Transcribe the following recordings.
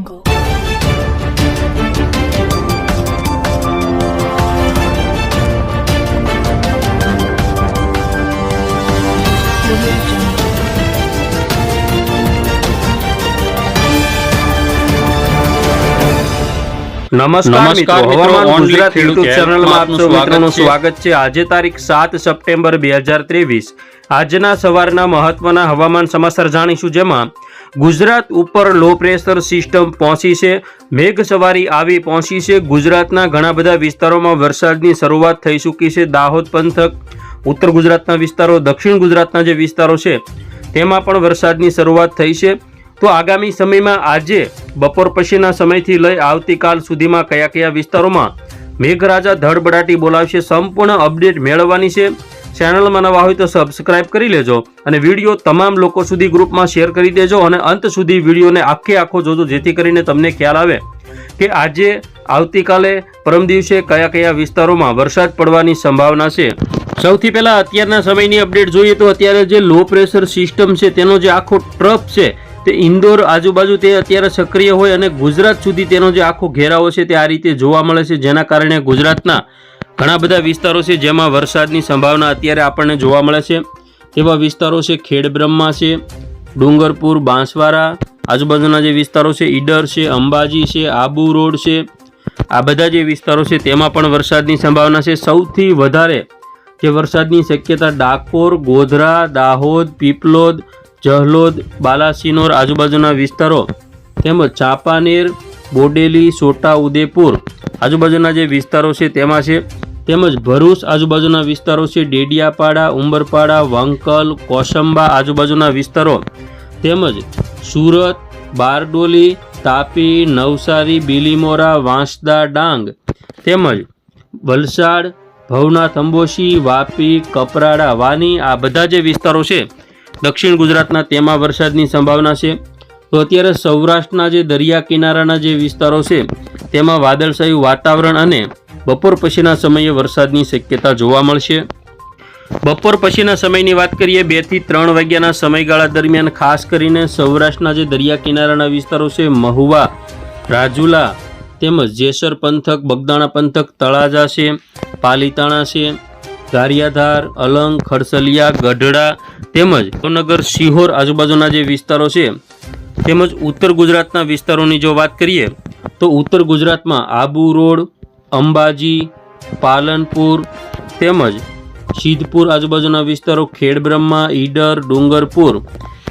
નમસ્કાર મિત્રો, હવામાન ગુજરાત યુટ્યુબ ચેનલમાં આપ સૌ મિત્રોનું સ્વાગત છે। આજે તારીખ 7 સપ્ટેમ્બર 2023 આજના સવારના મહત્વના હવામાન સમાચાર જાણીશું, જેમાં ગુજરાત ઉપર લો પ્રેશર સિસ્ટમ પહોંચી છે, મેઘ સવારી આવી પહોંચી છે। ગુજરાતના ઘણા બધા વિસ્તારોમાં વરસાદની શરૂઆત થઈ ચૂકી છે। દાહોદ પંથક, ઉત્તર ગુજરાતના વિસ્તારો, દક્ષિણ ગુજરાતના જે વિસ્તારો છે તેમાં પણ વરસાદની શરૂઆત થઈ છે। તો આગામી સમયમાં આજે બપોર પછીના સમયથી લઈ આવતીકાલ સુધીમાં કયા કયા વિસ્તારોમાં મેઘરાજા ધડબડાટી બોલાવશે, સંપૂર્ણ અપડેટ મેળવવાની છે। ચેનલમાં નવા હોય તો સબસ્ક્રાઇબ કરી લેજો અને વિડીયો તમામ લોકો સુધી ગ્રુપમાં શેર કરી દેજો અને અંત સુધી વિડીયોને આખો જોજો, જેથી કરીને તમને ખ્યાલ આવે કે આજે આવતીકાલે પરમ દિવસે કયા કયા વિસ્તારોમાં વરસાદ પડવાની સંભાવના છે। સૌથી પહેલા અત્યારના સમયની અપડેટ જોઈએ તો અત્યારે જે લો પ્રેશર સિસ્ટમ છે તેનો જે આખો ટ્રફ છે તે ઇન્દોર આજુબાજુ તે અત્યારે સક્રિય હોય અને ગુજરાત સુધી તેનો જે આખો ઘેરાવો છે તે આ રીતે જોવા મળે છે, જેના કારણે ગુજરાતના ઘણા બધા વિસ્તારો છે જેમાં વરસાદની સંભાવના અત્યારે આપણને જોવા મળે છે। તેવા વિસ્તારો છે ખેડબ્રહ્મા છે, ડુંગરપુર, બાંસવાડા, આજુબાજુના જે વિસ્તારો છે ઈડર છે, અંબાજી છે, આબુ રોડ છે, આ બધા જે વિસ્તારો છે તેમાં પણ વરસાદની સંભાવના છે। સૌથી વધારે જે વરસાદની શક્યતા ડાકોર, ગોધરા, દાહોદ, પીપલોદ, જહલોદ, બાલાસિનોર આજુબાજુના વિસ્તારો તેમજ ચાંપાનેર, બોડેલી, છોટા ઉદેપુર આજુબાજુના જે વિસ્તારો છે તેમાં છે, તેમજ ભરૂચ આજુબાજુના વિસ્તારો છે, ડેડિયાપાડા, ઉંબરપાડા, વંકલ, કોસંબા આજુબાજુના વિસ્તારો તેમજ સુરત, બારડોલી, તાપી, નવસારી, બીલીમોરા, વાંસદા, ડાંગ તેમજ વલસાડ, ભવનાથ, અંબોશી, વાપી, કપરાડા, વાની આ બધા જે વિસ્તારો છે દક્ષિણ ગુજરાતના તેમાં વરસાદની સંભાવના છે। તો અત્યારે સૌરાષ્ટ્રના જે દરિયા કિનારાના જે વિસ્તારો છે તેમાં વાદળછાયું વાતાવરણ અને બપોર પછીના સમયે વરસાદની શક્યતા જોવા મળશે। બપોર પછીના સમયની વાત કરીએ, 2 થી 3 વાગ્યાના સમયગાળા દરમિયાન ખાસ કરીને સૌરાષ્ટ્રના જે દરિયા કિનારાના વિસ્તારો છે મહુવા, રાજુલા તેમજ જેસર પંથક, બગદાણા પંથક, તળાજા છે, પાલીતાણા છે, ગારિયાધાર, અલંગ, ખડસલિયા, ગઢડા તેમજ ભાવનગર, સિહોર આજુબાજુના જે વિસ્તારો છે તેમજ ઉત્તર ગુજરાતના વિસ્તારોની જો વાત કરીએ તો ઉત્તર ગુજરાતમાં આબુ રોડ, અંબાજી, પાલનપુર તેમજ સિદ્ધપુર આજુબાજુના વિસ્તારો, ખેડબ્રહ્મા, ઈડર, ડુંગરપુર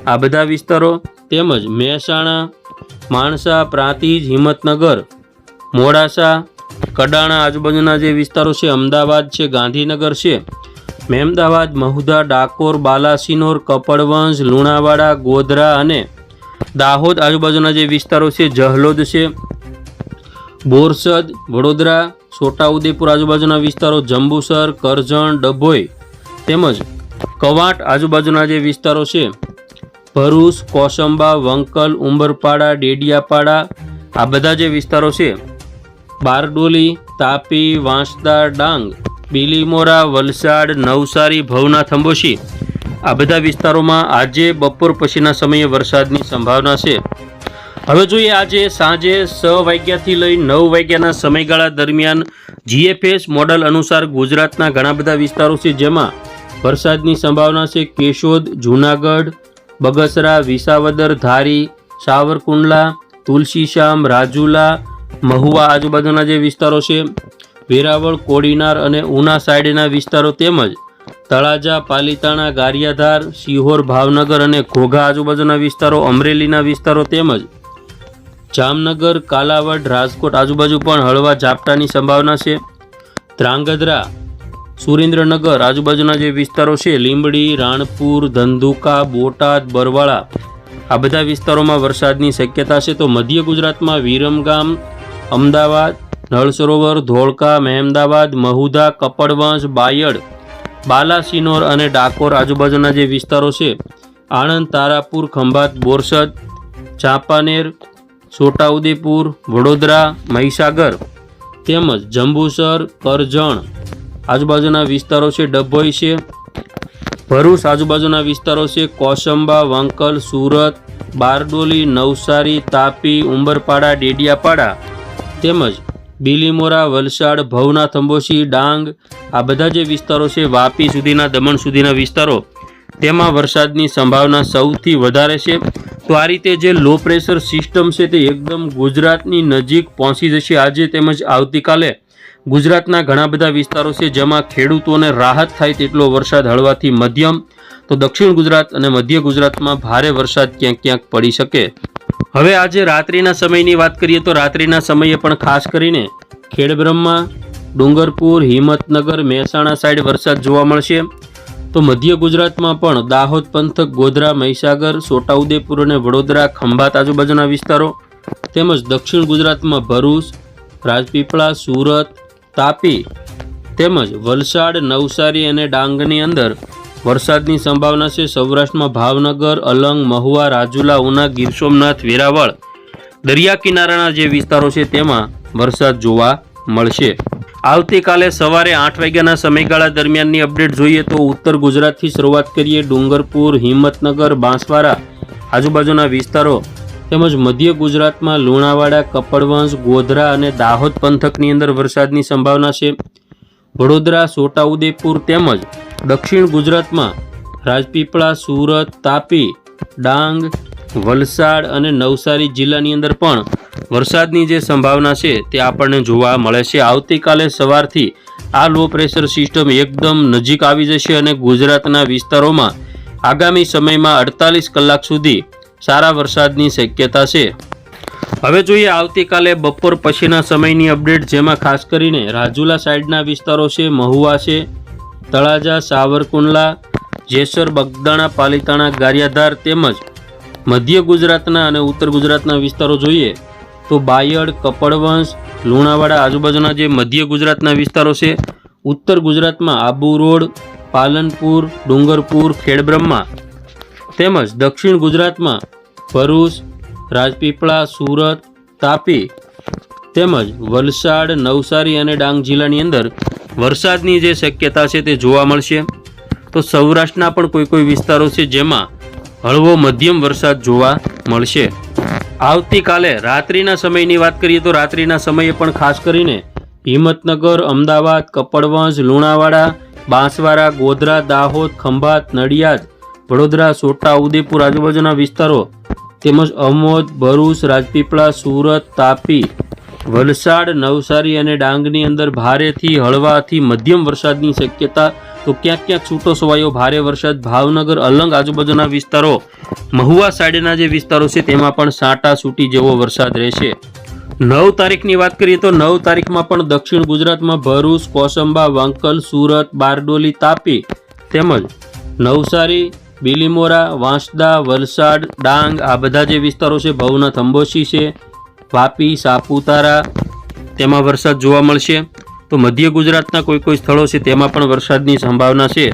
આ બધા વિસ્તારો તેમજ મહેસાણા, માણસા, પ્રાંતિજ, હિંમતનગર, મોડાસા, કડાણા આજુબાજુના જે વિસ્તારો છે, અમદાવાદ છે, ગાંધીનગર છે, મહેમદાવાદ, મહુધા, ડાકોર, બાલાસિનોર, કપડવંજ, લુણાવાડા, ગોધરા અને દાહોદ આજુબાજુના જે વિસ્તારો છે, જહલોદ છે, બોરસદ, વડોદરા, છોટાઉદેપુર આજુબાજુના વિસ્તારો, જંબુસર, કરજણ, ડભોઈ તેમજ કવાંટ આજુબાજુના જે વિસ્તારો છે, ભરૂચ, કોસંબા, વંકલ, ઉંબરપાડા, ડેડિયાપાડા આ બધા જે વિસ્તારો છે, બારડોલી, તાપી, વાંસદા, ડાંગ, બીલીમોરા, વલસાડ, નવસારી, ભવનાથ, અંબોશી આ બધા વિસ્તારોમાં આજે બપોર પછીના સમયે વરસાદની સંભાવના છે। હવે જોઈએ આજે સાંજે 6 વાગ્યાથી લઈ 9 વાગ્યાના સમયગાળા દરમિયાન જીએફએસ મોડલ અનુસાર ગુજરાતના ઘણા બધા વિસ્તારો છે જેમાં વરસાદની સંભાવના છે। કેશોદ, જૂનાગઢ, બગસરા, વિસાવદર, ધારી, સાવરકુંડલા, તુલસીશ્યામ, રાજુલા, મહુવા આજુબાજુના જે વિસ્તારો છે, વેરાવળ, કોડીનાર અને ઉના સાઈડના વિસ્તારો તેમજ તળાજા, પાલીતાણા, ગારિયાધાર, સિહોર, ભાવનગર અને ઘોઘા આજુબાજુના વિસ્તારો, અમરેલીના વિસ્તારો તેમજ જામનગર, કાલાવડ, રાજકોટ આજુબાજુ પણ હળવા ઝાપટાની સંભાવના છે। ધ્રાંગધ્રા, સુરેન્દ્રનગર આજુબાજુના જે વિસ્તારો છે, લીંબડી, રાણપુર, ધંધુકા, બોટાદ, બરવાળા આ બધા વિસ્તારોમાં વરસાદની શક્યતા છે। તો મધ્ય ગુજરાતમાં વિરમગામ, અમદાવાદ, નળ સરોવર, ધોળકા, મહેમદાવાદ, મહુધા, કપડવંજ, બાયડ, બાલાસિનોર અને ડાકોર આજુબાજુના જે વિસ્તારો છે, આણંદ, તારાપુર, ખંભાત, બોરસદ, ચાંપાનેર, છોટાઉદેપુર, વડોદરા, મહીસાગર તેમજ જંબુસર, કરજણ આજુબાજુના વિસ્તારો છે, ડભોઈ છે ભરૂચ આજુબાજુના વિસ્તારો છે કોસંબા, વાંકલ, સુરત, બારડોલી, નવસારી, તાપી, ઉંબરપાડા, ડેડિયાપાડા તેમજ બીલીમોરા, વલસાડ, ભવનાથ, અંબોશી, ડાંગ આ બધા જે વિસ્તારો છે, વાપી સુધીના, દમણ સુધીના વિસ્તારો તેમાં વરસાદની સંભાવના સૌથી વધારે છે. તો આ રીતે જે લો પ્રેશર સિસ્ટમ છે તે એકદમ ગુજરાતની નજીક પહોંચી જશે આજે તેમજ આવતીકાલે. ગુજરાતના ઘણા બધા વિસ્તારો છે જેમાં ખેડૂતોને રાહત થાય તેટલો વરસાદ હળવાથી મધ્યમ, તો દક્ષિણ ગુજરાત અને મધ્ય ગુજરાતમાં ભારે વરસાદ ક્યાંક ક્યાંક પડી શકે. હવે આજે રાત્રિના સમયની વાત કરીએ તો રાત્રિના સમયે પણ ખાસ કરીને ખેડબ્રહ્મા, ડુંગરપુર, હિંમતનગર, મહેસાણા સાઈડ વરસાદ જોવા મળશે. તો મધ્ય ગુજરાતમાં પણ દાહોદ પંથક, ગોધરા, મહીસાગર, છોટાઉદેપુર અને વડોદરા, ખંભાત આજુબાજુના વિસ્તારો તેમજ દક્ષિણ ગુજરાતમાં ભરૂચ, રાજપીપળા, સુરત, તાપી તેમજ વલસાડ, નવસારી અને ડાંગની અંદર વરસાદની સંભાવના છે. સૌરાષ્ટ્રમાં ભાવનગર, અલંગ, મહુવા, રાજુલા, ઉના, ગીર સોમનાથ, વેરાવળ દરિયા કિનારાના જે વિસ્તારો છે તેમાં વરસાદ જોવા મળશે. આવતીકાલે સવારે 8 વાગ્યાના સમયગાળા દરમિયાનની અપડેટ જોઈએ તો ઉત્તર ગુજરાતથી શરૂઆત કરીએ. ડુંગરપુર, હિંમતનગર, બાંસવાડા આજુબાજુના વિસ્તારો તેમજ મધ્ય ગુજરાતમાં લુણાવાડા, કપડવંજ, ગોધરા અને દાહોદ પંથકની અંદર વરસાદની સંભાવના છે. વડોદરા, છોટાઉદેપુર તેમજ દક્ષિણ ગુજરાતમાં રાજપીપળા, સુરત, તાપી, ડાંગ, વલસાડ અને નવસારી જિલ્લાની અંદર પણ વરસાદની જે સંભાવના છે તે આપણને જોવા મળે છે. આવતીકાલે સવારથી આ લો પ્રેશર સિસ્ટમ એકદમ નજીક આવી જશે અને ગુજરાતના વિસ્તારોમાં આગામી સમયમાં 48 કલાક સુધી સારા વરસાદની શક્યતા છે. હવે જોઈએ આવતીકાલે બપોર પછીના સમયની અપડેટ, જેમાં ખાસ કરીને રાજુલા સાઈડના વિસ્તારો છે, મહુવા છે, તળાજા, સાવરકુંડલા, જેસર, બગદાણા, પાલીતાણા, ગારિયાધાર તેમજ મધ્ય ગુજરાતના અને ઉત્તર ગુજરાતના વિસ્તારો જોઈએ તો બાયડ, કપડવંશ, લુણાવાડા આજુબાજુના જે મધ્ય ગુજરાતના વિસ્તારો છે. ઉત્તર ગુજરાતમાં આબુ રોડ, પાલનપુર, ડુંગરપુર, ખેડબ્રહ્મા તેમજ દક્ષિણ ગુજરાતમાં ભરૂચ, રાજપીપળા, સુરત, તાપી તેમજ વલસાડ, નવસારી અને ડાંગ જિલ્લાની અંદર વરસાદની જે શક્યતા છે તે જોવા મળશે. તો સૌરાષ્ટ્રના પણ કોઈ વિસ્તારો છે જેમાં હળવો મધ્યમ વરસાદ જોવા મળશે. આવતીકાલે રાત્રિના સમયની વાત કરીએ તો રાત્રિના સમયે પણ ખાસ કરીને હિંમતનગર, અમદાવાદ, કપડવંજ, લુણાવાડા, બાંસવાડા, ગોધરા, દાહોદ, ખંભાત, નડિયાદ, વડોદરા, છોટાઉદેપુર આજુબાજુના વિસ્તારો તેમજ અમોદ, ભરૂચ, રાજપીપળા, સુરત, તાપી, વલસાડ, નવસારી અને ડાંગની અંદર ભારેથી હળવાથી મધ્યમ વરસાદની શક્યતા. તો ક્યાંક ક્યાંક છૂટો છવાયો ભારે વરસાદ ભાવનગર, અલંગ આજુબાજુના વિસ્તારો, મહુવા સાઈડના જે વિસ્તારો છે તેમાં પણ સાંટા છૂટી જેવો વરસાદ રહેશે. 9 તારીખની વાત કરીએ તો 9 તારીખમાં પણ દક્ષિણ ગુજરાતમાં ભરૂચ, કોસંબા, વાંકલ, સુરત, બારડોલી, તાપી તેમજ નવસારી, બીલીમોરા, વાંસદા, વલસાડ, ડાંગ આ બધા જે વિસ્તારો છે, ભવનાથ, અંબોશી છે, વાપી, સાપુતારા તેમાં વરસાદ જોવા મળશે. તો મધ્ય ગુજરાતના કોઈ સ્થળો છે તેમાં પણ વરસાદની સંભાવના છે.